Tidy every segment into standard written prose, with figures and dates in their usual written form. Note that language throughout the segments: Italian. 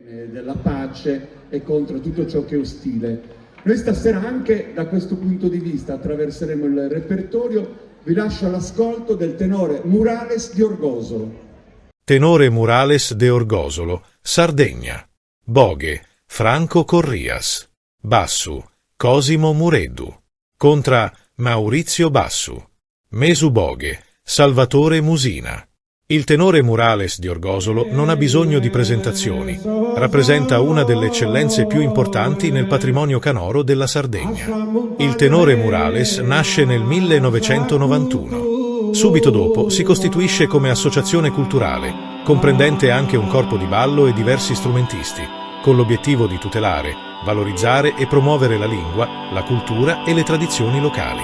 della pace e contro tutto ciò che è ostile. Noi stasera anche da questo punto di vista attraverseremo il repertorio. Vi lascio all'ascolto del tenore Murales di Orgosolo. Tenore Murales de Orgosolo, Sardegna. Boghe, Franco Corrias. Bassu, Cosimo Mureddu. Contra, Maurizio Bassu. Mesu Boghe, Salvatore Musina. Il tenore Murales di Orgosolo non ha bisogno di presentazioni. Rappresenta una delle eccellenze più importanti nel patrimonio canoro della Sardegna. Il tenore Murales nasce nel 1991. Subito dopo si costituisce come associazione culturale, comprendente anche un corpo di ballo e diversi strumentisti, con l'obiettivo di tutelare, valorizzare e promuovere la lingua, la cultura e le tradizioni locali.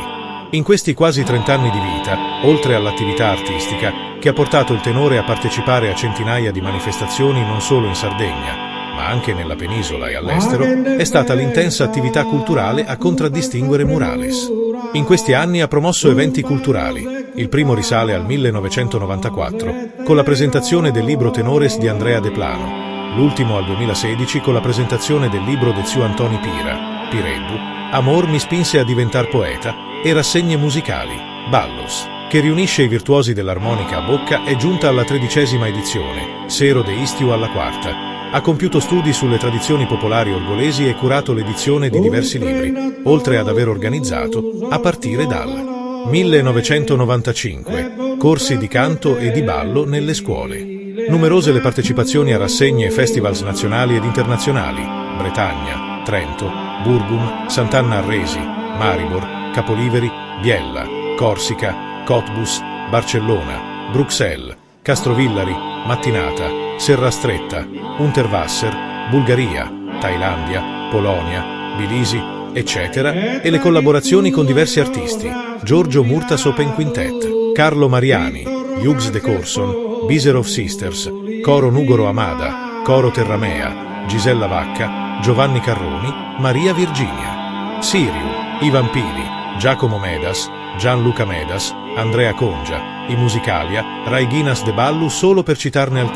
In questi quasi 30 anni di vita, oltre all'attività artistica, che ha portato il tenore a partecipare a centinaia di manifestazioni non solo in Sardegna, ma anche nella penisola e all'estero, è stata l'intensa attività culturale a contraddistinguere Murales. In questi anni ha promosso eventi culturali. Il primo risale al 1994, con la presentazione del libro Tenores di Andrea De Plano, l'ultimo al 2016 con la presentazione del libro de Zio Antoni Pira, Pireddu, Amor mi spinse a diventar poeta, e rassegne musicali, Ballos, che riunisce i virtuosi dell'armonica a bocca, è giunta alla 13ª edizione, Sero de Istiu alla 4ª. Ha compiuto studi sulle tradizioni popolari orgolesi e curato l'edizione di diversi libri, oltre ad aver organizzato, a partire dal 1995, corsi di canto e di ballo nelle scuole. Numerose le partecipazioni a rassegne e festivals nazionali ed internazionali, Bretagna, Trento, Burgum, Sant'Anna a Resi, Maribor, Capoliveri, Biella, Corsica, Cottbus, Barcellona, Bruxelles, Castrovillari, Mattinata, Serra Stretta, Unterwasser, Bulgaria, Thailandia, Polonia, Bilisi, eccetera, e le collaborazioni con diversi artisti, Giorgio Murtas Open Quintet, Carlo Mariani, Hughes de Corson, Biserov Sisters, Coro Nugoro Amada, Coro Terramea, Gisella Vacca, Giovanni Carroni, Maria Virginia, Siriu, Ivan Pili, Giacomo Medas, Gianluca Medas, Andrea Congia, i Musicalia, Rai Guinness de Ballu, solo per citarne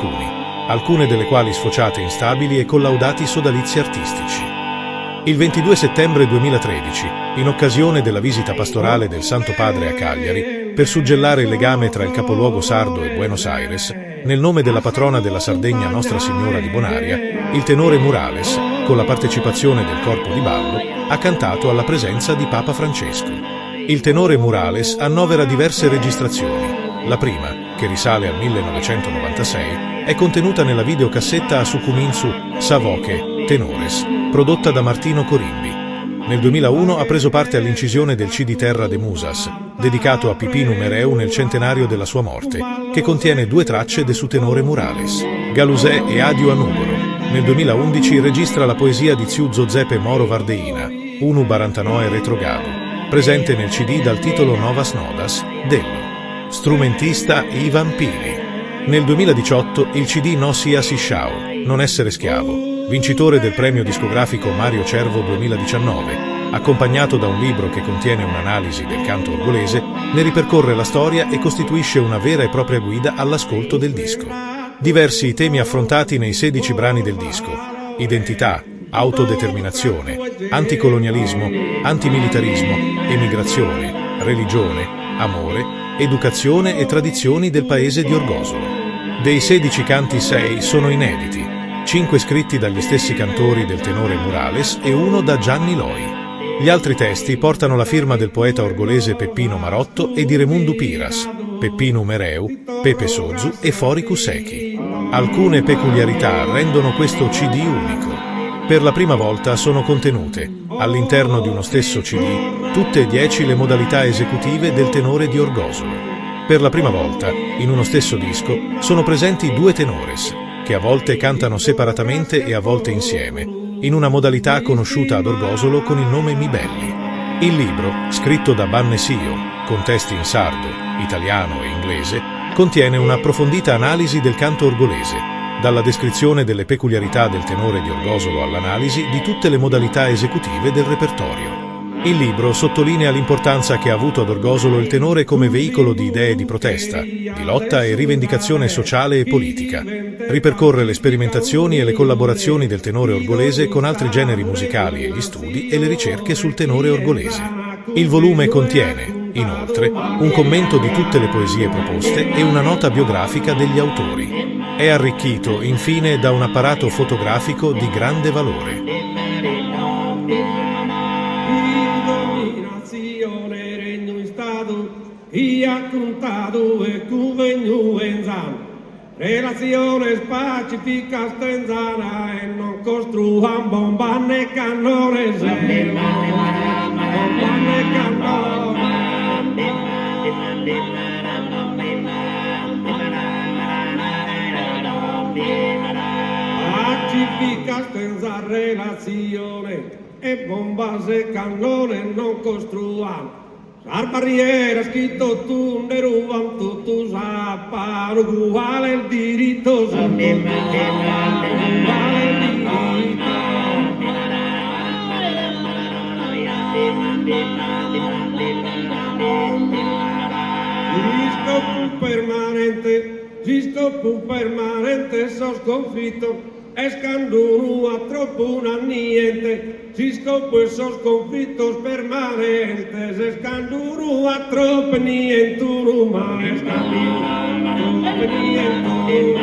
alcune delle quali sfociate in stabili e collaudati sodalizi artistici. Il 22 settembre 2013, in occasione della visita pastorale del Santo Padre a Cagliari, per suggellare il legame tra il capoluogo sardo e Buenos Aires, nel nome della patrona della Sardegna Nostra Signora di Bonaria, il tenore Murales, con la partecipazione del corpo di ballo, ha cantato alla presenza di Papa Francesco. Il tenore Murales annovera diverse registrazioni. La prima, che risale al 1996, è contenuta nella videocassetta a Sucuminsu, Savoche, Tenores, prodotta da Martino Corimbi. Nel 2001 ha preso parte all'incisione del CD Terra de Musas, dedicato a Pipinu Mereu nel centenario della sua morte, che contiene 2 tracce de su tenore Murales, Galusè e Adio a Nugoro. Nel 2011 registra la poesia di Ziu Zozepe Moro Vardeina, Unu Barantanoe Retrogado, presente nel CD dal titolo Novas Nodas, dello strumentista Ivan Pili. Nel 2018 il CD No Sia Sishao, Non essere schiavo, vincitore del premio discografico Mario Cervo 2019, accompagnato da un libro che contiene un'analisi del canto orgolese, ne ripercorre la storia e costituisce una vera e propria guida all'ascolto del disco. Diversi i temi affrontati nei 16 brani del disco: identità, autodeterminazione, anticolonialismo, antimilitarismo, emigrazione, religione, amore, educazione e tradizioni del paese di Orgosolo. Dei 16 canti 6 sono inediti, 5 scritti dagli stessi cantori del tenore Murales e 1 da Gianni Loi. Gli altri testi portano la firma del poeta orgolese Peppino Marotto e di Remundu Piras, Peppino Mereu, Pepe Sozu e Foricu Sechi. Alcune peculiarità rendono questo CD unico. Per la prima volta sono contenute, all'interno di uno stesso CD, tutte e 10 le modalità esecutive del tenore di Orgosolo. Per la prima volta, in uno stesso disco, sono presenti 2 tenores, che a volte cantano separatamente e a volte insieme, in una modalità conosciuta ad Orgosolo con il nome Mi Belli. Il libro, scritto da Banne Sio, con testi in sardo, italiano e inglese, contiene un'approfondita analisi del canto orgolese, dalla descrizione delle peculiarità del tenore di Orgosolo all'analisi di tutte le modalità esecutive del repertorio. Il libro sottolinea l'importanza che ha avuto ad Orgosolo il tenore come veicolo di idee di protesta, di lotta e rivendicazione sociale e politica. Ripercorre le sperimentazioni e le collaborazioni del tenore orgolese con altri generi musicali e gli studi e le ricerche sul tenore orgolese. Il volume contiene, inoltre, un commento di tutte le poesie proposte e una nota biografica degli autori. È arricchito, infine, da un apparato fotografico di grande valore. Chi ha contato e convegno in zana, relazione pacifica stenzana e non costruiamo bomba né cannone, bomba né cannone. Pacifica stenza relazione e bomba e cannone non costruiamo. La barriera scritto tu ne ruban tu saparo uguale il diritto uguale il diritto. Disco permanente so sconfitto escanduru a troppo una niente, cisco pues sos conflictos permanentes, escanduru a troppo nienturu, ma escanduru a troppo nienturu.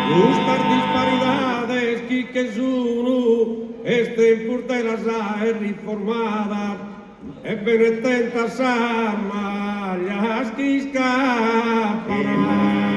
Buscar disparidades que sono, impurta la sa è riformata, ebbene tenta sama, gli aschi scappano.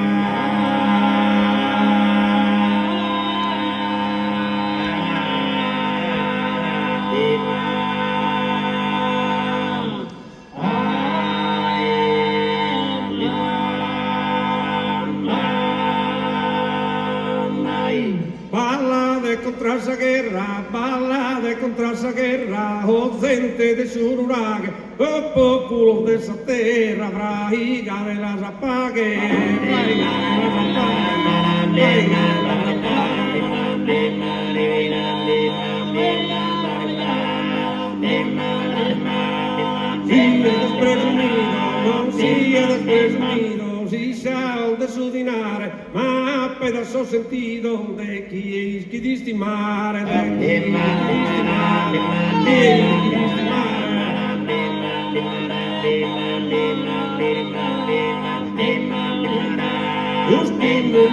Ballade contra esa guerra, o gente de Sururague, o popolo de esa terra, braiga de las apague, braiga de las apague, braiga de las apague. Sigue despresumido, non sigue despresumido, si sal de su dinare, ma a pedazo sentido de chi di stimare, de chi di stimare, chi di stimare. Custin non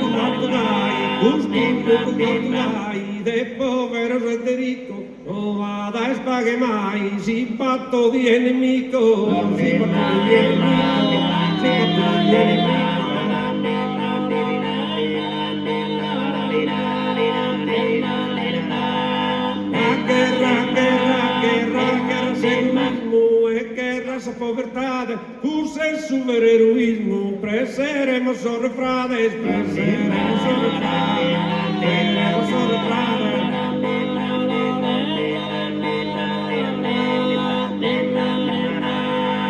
de povero Federico, non vada e spaghe mai, si patto di nemico, si patto di nemico, si patto di nemico. Guerra, segurismo e guerra esa povertade, use su heroísmo, preseremos o refrades, preseremos o refrades, preseremos o refrades.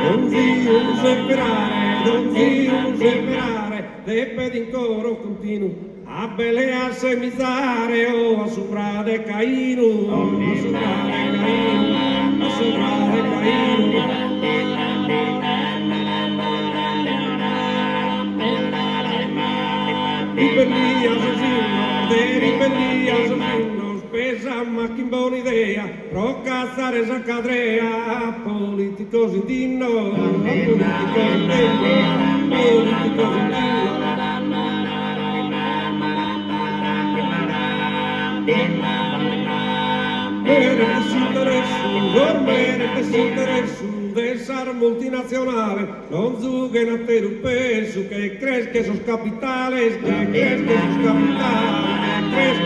Non zio separare, de pedin coro continuo, a belea semizare o a sovrade Caino, a sovrade Caino, a sovrade Caino. Ribellia assassino, spesa ma che buona idea, pro cazzare esa cadrea, politicos indignos, politicos indignos, politicos indignos. Dormere desinteresso dessa multinacionale, non zuguen a ter un peso, que crees que sos capitales, que crees que sos capitales, que crees que...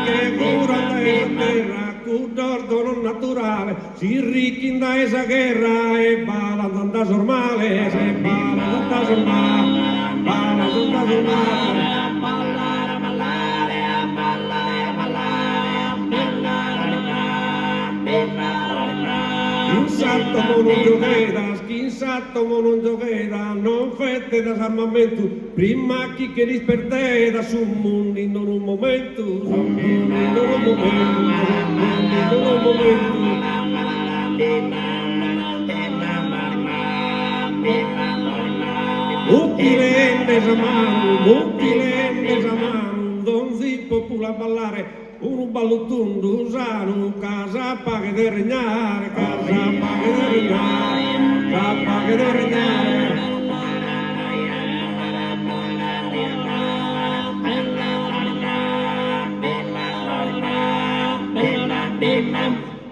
Che curanda esa terra, d'ordo non naturale, si ricchina esa guerra e balan da normale, se balan da normale, balan da normale. satto mo non giocheda, schinsatto mo non giocheda, non fette da s'armamento, prima chi che risperteda, su mondo in un momento, su mondo in un momento, su mondo in un momento. Utile in mano, don Zippo pula a ballare, un ballottun usano, casa paga di regnare, casa paga di regnare, casa paga di regnare.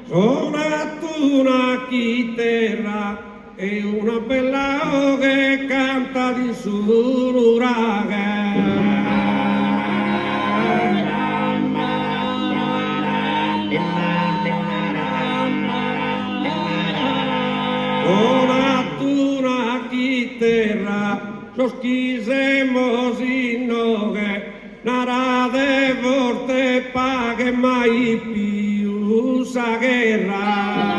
Suonato una chitarra e una bella che canta di sururaga. Suonato una chitarra, soschisemos in noghe, nara de vorte paghe mai più sa guerra.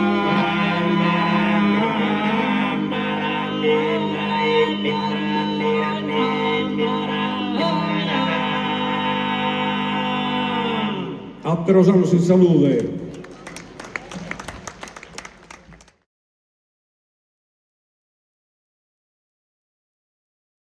Atterosano si salute.